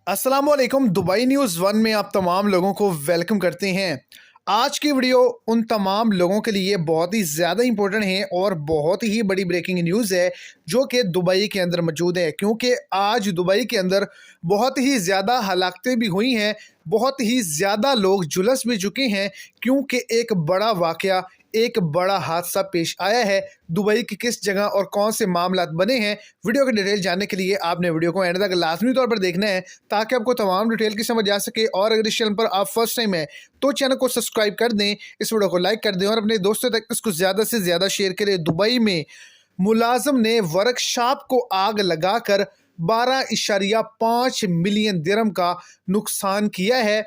अस्सलाम वालेकुम। Dubai news one में आप तमाम लोगों को वेलकम करते हैं। आज की वीडियो उन तमाम लोगों के लिए बहुत ही ज़्यादा इंपॉर्टेंट है और बहुत ही बड़ी ब्रेकिंग न्यूज़ है जो कि दुबई के अंदर मौजूद है, क्योंकि आज दुबई के अंदर बहुत ही ज़्यादा हलाकतें भी हुई हैं, बहुत ही ज़्यादा लोग झुलस भी चुके हैं, क्योंकि एक बड़ा वाक़या, एक बड़ा हादसा पेश आया है। दुबई की किस जगह और कौन से मामलात बने हैं, वीडियो की डिटेल जानने के लिए आपने वीडियो को एंड तक लाजमी तौर पर देखना है ताकि आपको तमाम डिटेल की समझ आ सके। और अगर इस चैनल पर आप फर्स्ट टाइम है तो चैनल को सब्सक्राइब कर दें, इस वीडियो को लाइक कर दें और अपने दोस्तों तक इसको ज़्यादा से ज़्यादा शेयर करें। दुबई में मुलाजम ने वर्कशॉप को आग लगाकर 12.5 मिलियन दिरहम का नुकसान किया है।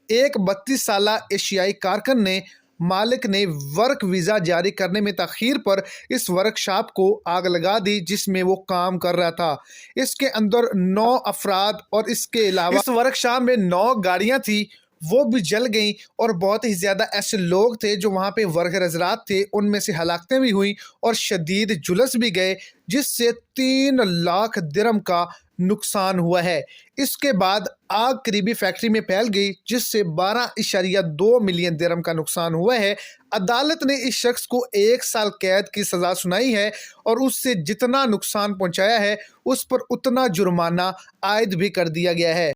एक 32 साला एशियाई कारकुन ने मालिक ने वर्क वीज़ा जारी करने में ताखीर पर इस वर्कशॉप को आग लगा दी जिसमें वो काम कर रहा था। इसके अंदर 9 अफराद और इसके अलावा इस वर्कशॉप में 9 गाड़ियां थी, वो भी जल गईं और बहुत ही ज़्यादा ऐसे लोग थे जो वहाँ पे वर्कर हजरात थे, उनमें से हलाकतें भी हुई और शदीद जुलस भी गए, जिससे 3 लाख दिरहम का नुकसान हुआ है। इसके बाद आग करीबी फैक्ट्री में फैल गई जिससे 12.2 मिलियन दिरहम का नुकसान हुआ है। अदालत ने इस शख्स को 1 साल कैद की सज़ा सुनाई है और उससे जितना नुकसान पहुंचाया है उस पर उतना जुर्माना आयद भी कर दिया गया है।